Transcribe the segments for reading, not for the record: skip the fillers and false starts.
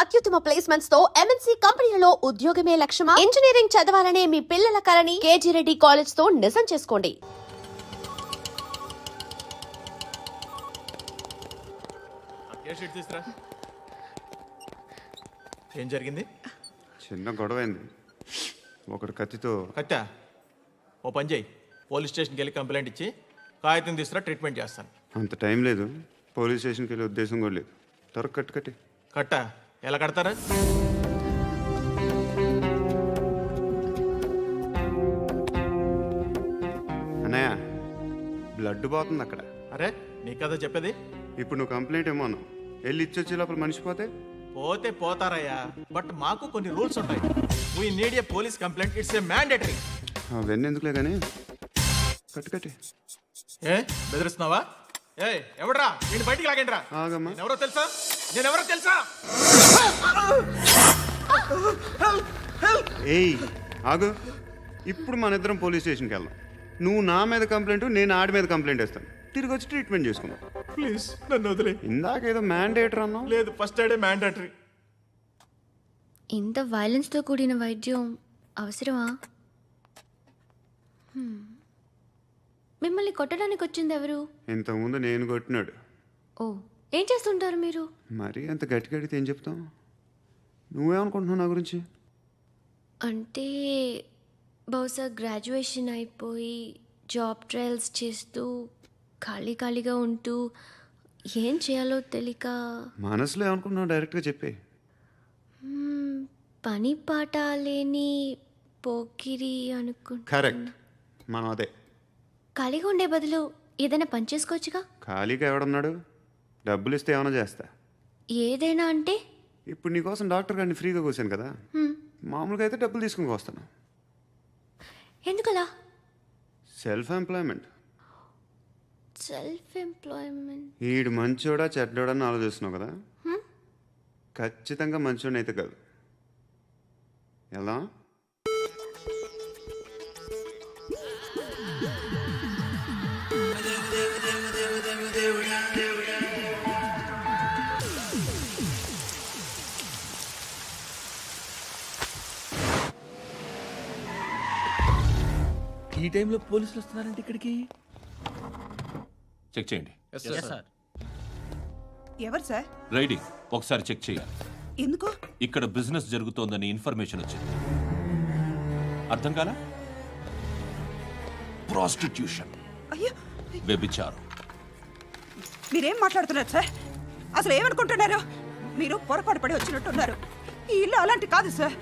అత్యుత్తమ ప్లేస్మెంట్స్ తో ఎంఎన్సీ కంపెనీలలో ఉద్యోగమే లక్ష్యమా? ఇంజనీరింగ్ చదవాలనే మీ పిల్లల కలని కేజీ రెడ్డి కాలేజ్ తో నిజం చేసుకోండి. ఏం జరిగింది? చిన్న గొడవైంది. ఒకటి కత్తితో. కట్టా? ఓ పని చేయి, పోలీస్ స్టేషన్కి వెళ్ళి కంప్లైంట్ ఇచ్చి కాగితం తీసుకురా, ట్రీట్మెంట్ చేస్తాను. అంత టైం లేదు, పోలీస్ స్టేషన్కి వెళ్ళే ఉద్దేశం కూడా లేదు. త్వరగా కట్టి. కట్టా? ఎలా కడతారా? అన్నయ్య, బ్లడ్ పోతుంది అక్కడ. అరే నీ కదా చెప్పేది. ఇప్పుడు నువ్వు కంప్లైంట్ ఏమో అన్నావు, వెళ్ళి ఇచ్చొచ్చే లోపల మనిషి పోతే పోతే పోతారయ్యా, బట్ మాకు కొన్ని రూల్స్ ఉంటాయి. We need a police complaint, it's a mandatory. అవన్నీ ఎందుకులే కానీ కట్టి. ఏ బెదిరిస్తున్నావా? ఏ ఎవడ్రా నేను బయటికి లాగండిరా. ఆగమ్మా. నేనెవరో తెలుసా? ఏయ్ ఆగు, ఇప్పుడు మన ఇద్దరం పోలీస్ స్టేషన్కి వెళ్దాం. నువ్వు నా మీద కంప్లైంట్, నేను ఆడి మీద కంప్లైంట్ వేస్తాను. తిరిగి వచ్చి ట్రీట్మెంట్ చేసుకుందాం. ప్లీజ్ నన్ను వదిలే. ఇందాకేదో మ్యాండేటర్ అన్నావు. లేదు, ఫస్ట్ ఎయిడే మ్యాండేటరీ. ఇంత వైలెన్స్తో కూడిన వైద్యం అవసరమా? మిమ్మల్ని కొట్టడానికి వచ్చింది ఎవరు? ఇంతకుముందు నేను కొట్టినాడు. ఓ, ఏం చేస్తుంటారు మీరు? మరి అంత గట్టిగా అడిగితే ఏం చెప్తాం? నువ్వేమనుకుంటున్నావు నా గురించి? అంటే బహుశా గ్రాడ్యుయేషన్ అయిపోయి జాబ్ ట్రయల్స్ చేస్తూ ఖాళీగా ఉంటూ ఏం చేయాలో తెలియక. మనసులో ఏమనుకుంటున్నావు డైరెక్ట్గా చెప్పే. పని పాట లేని పోకిరి అనుకుంటా. కరెక్ట్, మనం అదే. ఖాళీగా ఉండే బదులు ఏదైనా పని చేసుకోవచ్చుగా. ఖాళీగా ఎవడన్నాడు? డబ్బులు ఇస్తే ఏమైనా చేస్తా. ఏదైనా అంటే? ఇప్పుడు నీకోసం డాక్టర్ గారిని ఫ్రీగా కూర్చాను కదా, మామూలుగా అయితే డబ్బులు తీసుకుని వస్తాను. ఎందుకలా? Self employment. ఈడు మంచోడా చెడ్డోడా అని ఆలోచిస్తున్నావు కదా, ఖచ్చితంగా మంచోడని అయితే కాదు. ఎలా? ఈ టైంలో పోలీసులు వస్తున్నారంటే ఇక్కడికి. చెక్ చేయండి. ఎవరు సార్? రైడింగ్ ఒకసారి చెక్ చేయాలి. ఎందుకు? ఇక్కడ బిజినెస్ జరుగుతోందని ఇన్ఫర్మేషన్ వచ్చింది. అర్థం కాలా? ప్రాస్టిట్యూషన్, అయ్యో, వ్యభిచారం. మీరేం మాట్లాడుతున్నారు సార్? అసలు ఏమనుకుంటున్నారు? మీరు పొరపాటు పడి వచ్చినట్టున్నారు. ఈ ఇల్లు అలాంటి కాదు సార్.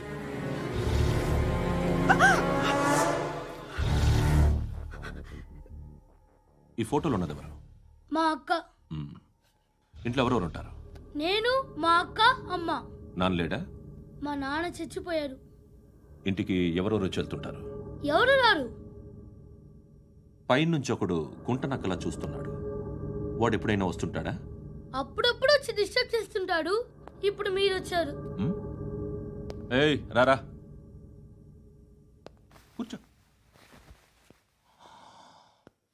ఈ ఫోటోలో ఉన్నది ఎవరు? మా అక్క. ఇంట్లో ఎవరెవరు ఉంటారు? నేను, మా అక్క, అమ్మ. నాన్న లేడా? మా నాన్న చచ్చిపోయారు. ఇంటికి ఎవరెవరు వచ్చి వెళ్తుంటారు? ఎవరు రారు. పైనుంచి ఒకడు గుంట నక్కలా చూస్తున్నాడు, వాడు ఎప్పుడైనా వస్తుంటాడా? అప్పుడప్పుడు వచ్చి డిస్టర్బ్ చేస్తుంటాడు. ఇప్పుడు మీరు వచ్చారు. ఏయ్ రారా, కూర్చో.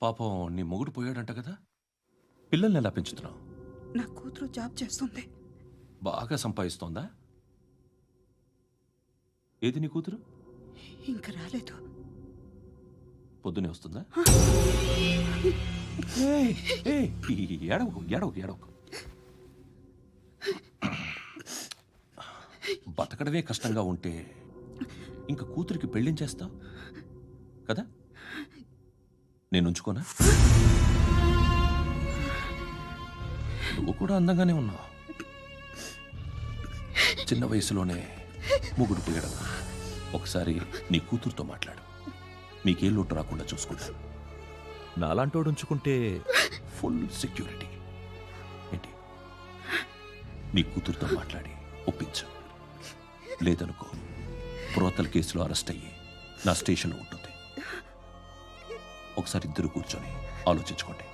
పాపం నీ మొగుడు పోయాడంట కదా, పిల్లల్ని ఎలా పెంచుతున్నావు? నా కూతురు జాబ్ చేస్తుంది. బాగా సంపాదిస్తోందా? ఏది నీ కూతురు? ఇంకా రాలేదు. పొద్దునే వస్తుందా? ఏడవకు. బతకడమే కష్టంగా ఉంటే ఇంకా కూతురికి పెళ్ళించేస్తావు కదా? నేను ఉంచుకోనా? నువ్వు కూడా అందంగానే ఉన్నావు. చిన్న వయసులోనే మొగుడు పోయడం. ఒకసారి నీ కూతురుతో మాట్లాడు, మీకే లోటు రాకుండా చూసుకుంటాను. నాలాంటోడు ఉంచుకుంటే ఫుల్ సెక్యూరిటీ. ఏంటి? నీ కూతురుతో మాట్లాడి ఒప్పించు. లేదనుకో, ప్రోతల కేసులో అరెస్ట్ అయ్యి నా స్టేషన్లో ఉంటుంది. ఒకసారి ఇద్దరు కూర్చొని ఆలోచించుకోండి.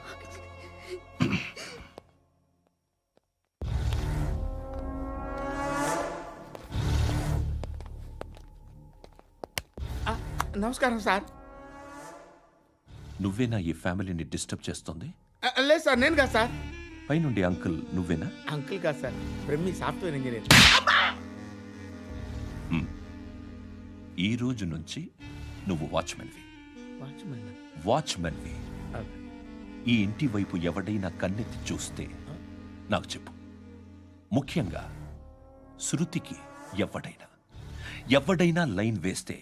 నమస్కారం సార్. నువ్వేనా ఈ ఫ్యామిలీని డిస్టర్బ్ చేస్తుంది? లేదు సార్, నేను కాదు సార్. పైనుండి అంకుల్ నువ్వేనా? అంకుల్ కాదు సార్, బ్రహ్మి సాఫ్ట్వేర్ ఇంజనీర్. ఈ రోజు నుంచి నువ్వు వాచ్మెన్వి. వాచ్మెన్ వాచ్మెన్వి. ఈ ఇంటి వైపు ఎవడైనా కన్నెత్తి చూస్తే నాకు చెప్పు. ముఖ్యంగా శృతికి ఎవడైనా లైన్ వేస్తే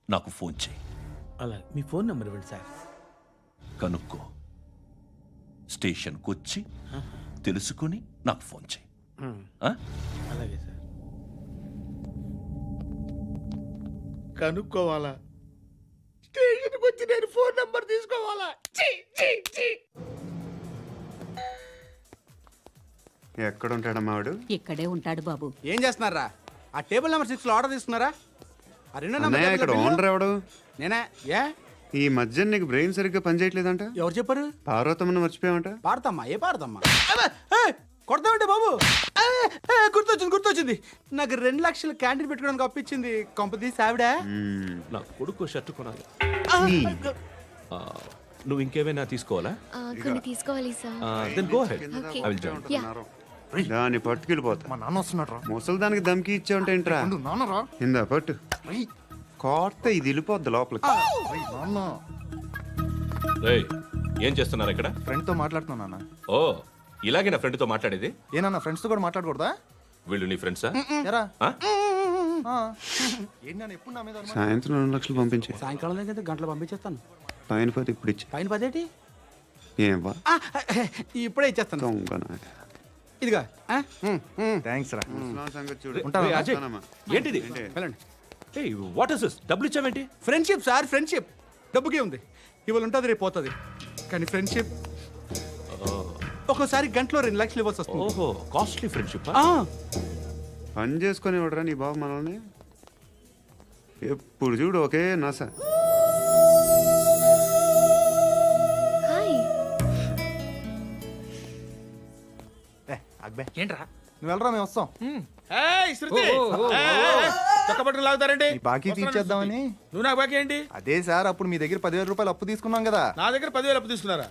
నాకు ఫోన్ చేయి. అలా మీ ఫోన్ నెంబర్ ఇవ్వండి సార్. కనుక్కో, స్టేషన్కి వచ్చి తెలుసుకుని నాకు ఫోన్ చేయి. ఆ? అలాగే సార్. కనుక్కోవాలా? స్టేషన్కి వచ్చి నేను ఫోన్ నెంబర్ తీసుకోవాలా? ఛీ, ఛీ, ఛీ. ఎక్కడ ఉంటాడమ్మా వాడు? ఇక్కడే ఉంటాడు బాబు. ఏం చేస్తున్నారా? ఆ టేబుల్ నెంబర్ 6 లో ఆర్డర్ తీసుకున్నారా? ఆ రెండో అన్నయ్య, ఇక్కడ నెంబర్ ఓనర్ ఎవడు? నేనే. ఏ ఈ మధ్య నీకు బ్రెయిన్ సరిగ్గా పనిచేయట్లేదంట. ఎవరు చెప్పారు? పార్వతమ్మను మర్చిపోయామంట. పాడతామ్మా? ఏ పాడతామ్మా? కొడతామంటే బాబు. గుర్తొచ్చింది. నాకు 2 లక్షలు క్యాంటీన్ పెట్టుకోవడానికి అప్పించింది కొంపతీసి ఆవిడ. నా కొడుకు షర్టు కొనాలి. నువ్వు ఇంకేమైనా తీసుకోవాలా? కొన్ని తీసుకోవాలి సార్. Then go head. కింద Okay. I will join. ఉంటున్నారు. దాన్ని పట్టుకెళ్ళిపోతా. మా నాన్న వస్తున్నాడు రా. ముసలి దానికి దమ్కి ఇచ్చావంటే ఏంట్రా? నాన్న రా. ఇందా పట్టు. కోర్త ఇది వెళ్ళిపోద్ది లోపలికి. నాన్న రేయ్, ఏం చేస్తున్నారు ఇక్కడ? ఫ్రెండ్ తో మాట్లాడుతున్నా నాన్న. ఓ, ఇలాగే నా ఫ్రెండ్తో మాట్లాడేది? ఏనన్నా ఫ్రెండ్స్ తో కూడా మాట్లాడకూడదా? వీళ్ళు నీ ఫ్రెండ్సా? ఎరా ఆ? ఏంటి నాన్న ఎప్పుడు నా మీద అనుమానం? సాయంత్రం 2 లక్షలు పంపించే. సాయంకాలం దగ్గర గంటలు పంపించేస్తాను. పైన పోతే ఇప్పుడు ఇచ్చే. పైన 10 ఏంటి? ఏం వా ఇప్పుడే ఇచ్చేస్తాను. దొంగనా. ఇదిగా థ్యాంక్స్ రా. ముసలాం సంగతి చూడు. ఉంటావా? రేయ్, అజయ్, వస్తానమ్మా. ఏంటిది? వెళ్ళండి. ఏయ్, వాట్ ఇస్ దిస్? డబ్బులు ఇచ్చావేంటి? Friendship sir, friendship. డబ్బుకే ఉంది. ఇవాళ ఉంటుంది, రేపు పోతుంది. కానీ ఫ్రెండ్షిప్ ఒక్కోసారి గంటలో 2 లక్షలు ఇవ్వాల్సి వస్తుంది. ఓహో, కాస్ట్లీ ఫ్రెండ్షిప్. పని చేసుకొని ఇవ్వడరా నీ బాబు మనల్ని? ఎప్పుడు చూడు ఒకే నస. హాయ్. అక్బే ఏంట్రా? నువ్వు వెళ్ళరా, మేము వస్తాం. శృతి చక్కబట్టలు లాగుతారండి. ఈ బాకీ తీర్చేద్దామని. నువ్వు నాకు బాకీ ఏంటి? అదే సార్, అప్పుడు మీ దగ్గర 10,000 రూపాయలు అప్పు తీసుకున్నాం కదా. నా దగ్గర 10,000 అప్పు తీసుకున్నారా?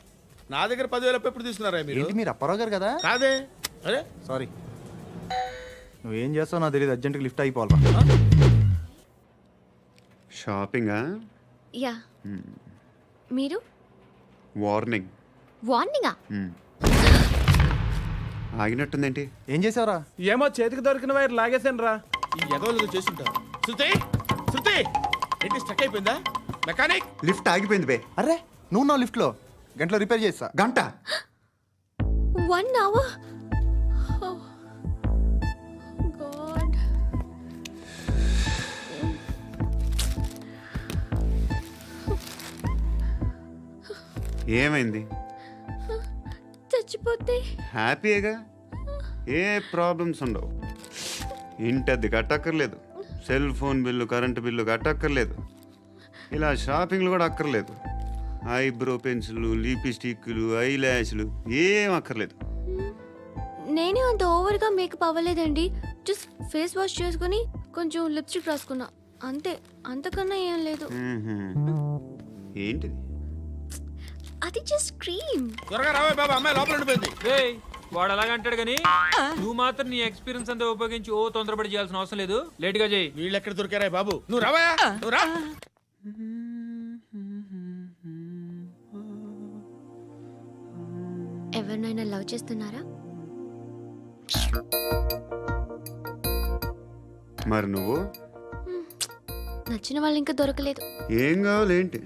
నా దగ్గర 10,000 అప్పు ఎప్పుడు తీసుకున్నారా మీరు? ఏంటి మీరు అప్పారావు గారు కదా? కాదే. అరే సారీ. నువ్వేం చేస్తావు నాకు తెలియదు, అర్జెంట్గా లిఫ్ట్ అయిపోవాలి. షాపింగా? యా. మీరు వార్నింగ్. వార్నింగా? ఆగినట్టుందేంటి? ఏం చేసావురా? ఏమో చేతికి దొరికిన వైర్ లాగేసాను రా. ఈ ఎదవలు చేస్తుంటారు. శృతి శృతి ఏంటి స్టక్ అయిపోయిందా? మెకానిక్. లిఫ్ట్ ఆగిపోయింది బే. అరే నువ్వు నా లిఫ్ట్లో గంటలో రిపేర్ చేస్తా. గంట? 1 hour? Oh, God. ఏమైంది? చచ్చిపోతే హ్యాపీగా, ఏ ప్రాబ్లమ్స్ ఉండవు. ఇంటద్ది కట్టక్కర్లేదు, cell phone bill, current bill కట్టక్కర్లేదు, ఇలా షాపింగ్లు కూడా అక్కర్లేదు. ఐబ్రో పెన్సిల్, లిప్స్టిక్లు, ఐ ల్యాష్లు ఏం అక్కర్లేదు. నేనే అంత ఓవర్గా మేకప్ అవ్వలేదండి. జస్ట్ ఫేస్ వాష్ చేసుకుని కొంచెం లిప్స్టిక్ రాసుకున్నా అంతే. అంతకన్నా ఏం లేదు. ఏంటిది? అది జస్ట్ క్రీమ్. త్వరగా రావే బాబా, అమ్మాయి లోపల ఉండిపోయింది. వాడు అలాగంటాడు కానీ నువ్వు మాత్రం నీ ఎక్స్పీరియన్స్ అంతా ఉపయోగించి తొందరపడి చేయాల్సిన అవసరం లేదు. లేట్ గా చేయి. వీళ్ళు ఎక్కడ దొరికారా బాబు? నువ్వు రావా, నువ్వు రా. ఎవరినైనా లవ్ చేస్తున్నారా? మరి నువ్వు? నచ్చిన వాళ్ళు ఇంకా దొరకలేదు. ఏం కావాలేంటి?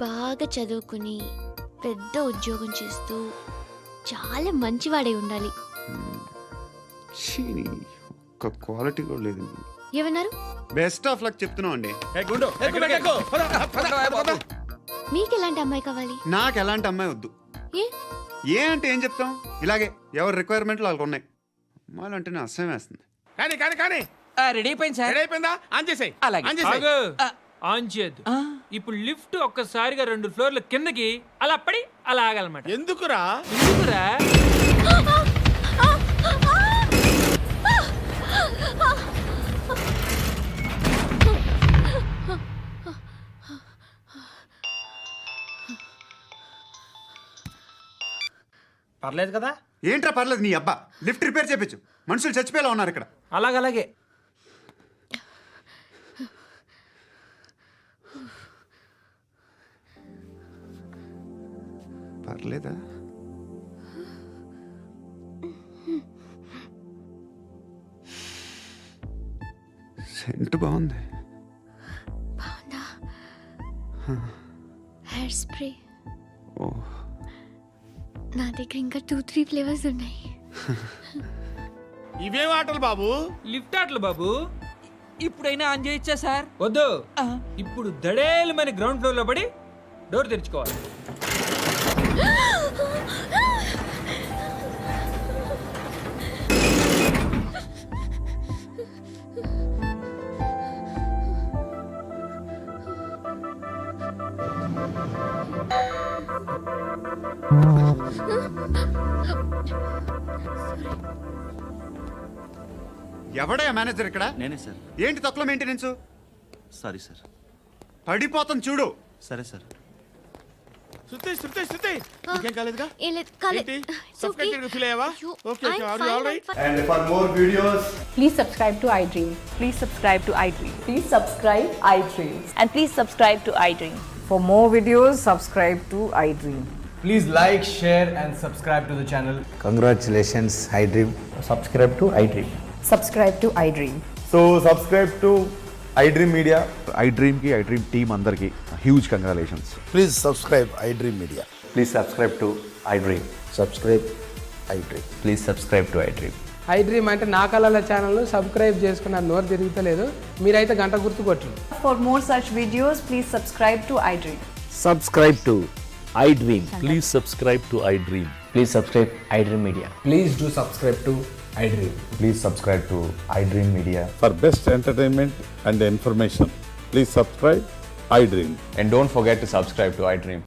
బాగా చదువుకుని పెద్ద ఉద్యోగం చేస్తూ చాలా మంచివాడే ఉండాలి. ఛీ, ఒక్క క్వాలిటీ కూడా లేదు. ఏమన్నారు? బెస్ట్ ఆఫ్ లక్ చెప్తున్నావు అండి. గుండు ఎక్కు, ఎక్కు. పద, పద, పద. మీకు ఎలాంటి అమ్మాయి కావాలి? నాకు ఎలాంటి అమ్మాయి వద్దు. ఏ? ఏ అంటే ఏం చెప్తాం? ఇలాగే ఎవరి రిక్వైర్మెంట్లు వాళ్ళకు ఉన్నాయి. అమ్మాయిలు అంటేనే అసహ్యం వేస్తుంది. కానీ కానీ కానీ రెడీ అయిపోయింది సార్. రెడీ అయిపోయిందా? ఆన్ చేసేయ్. ఆన్ చేసేయ్. ఆన్ చేయద్దు. ఇప్పుడు లిఫ్ట్ ఒక్కసారిగా 2 ఫ్లోర్ల కిందకి అలా పడి అలా ఆగాలన్నమాట. ఎందుకురా? ఎందుకురా? పర్లేదు కదా? ఏంట్రా పర్లేదు నీ అబ్బా. లిఫ్ట్ రిపేర్ చేయించు. మనుషులు చచ్చిపోయేలా ఉన్నారు ఇక్కడ. అలాగలాగే పర్లేదా? సెంట్ బాగుంది. బాగుందా? హెయిర్ స్ప్రే ఓ, నా దగ్గర ఇంకా 2-3 ఫ్లేవర్స్ ఉన్నాయి. ఇవేం ఆటలు బాబు? లిఫ్ట్ ఆటలు బాబు. ఇప్పుడైనా ఆన్ చేయొచ్చా సార్? వద్దు, ఇప్పుడు దడేలమైన గ్రౌండ్ ఫ్లోర్ లో పడి డోర్ తెరుచుకోవాలి. ఎవడయ్యా మేనేజర్ ఇక్కడ? నేనే సార్. ఏంటి తక్కువ మెయింటెనెన్స్? Sorry sir. పడిపోతాం చూడు. సరే సార్. శృతి ఇంకేం కాలేదుగా? ఏం లేదు, కాలేదు. ఏంటి? It's okay. Suffocated feel అయ్యావా? అయ్యో, Okay, I'm are you fine, all right? I'm fine. And for more videos, please subscribe to iDream. Please subscribe to iDream. Please subscribe iDream. And please subscribe to iDream. For more videos, subscribe to iDream. Please like, share and subscribe to the channel. Congratulations, iDream. Subscribe to iDream. Subscribe to iDream. So subscribe to iDream Media. iDream ki iDream team andarki huge congratulations. Please subscribe iDream Media. Please subscribe to iDream. Subscribe iDream. Please subscribe to iDream. iDream అంటే నా కళల channel subscribe చేసుకున్న నోరు తిరుగుతలేదు. మీరైతే గంట గుర్తు కొట్టండి. For more such videos, please subscribe to iDream. Subscribe to iDream. Please subscribe to iDream. Please subscribe iDream Media. Please do subscribe to iDream. Please subscribe to iDream Media. For best entertainment and information, please subscribe iDream. And don't forget to subscribe to iDream.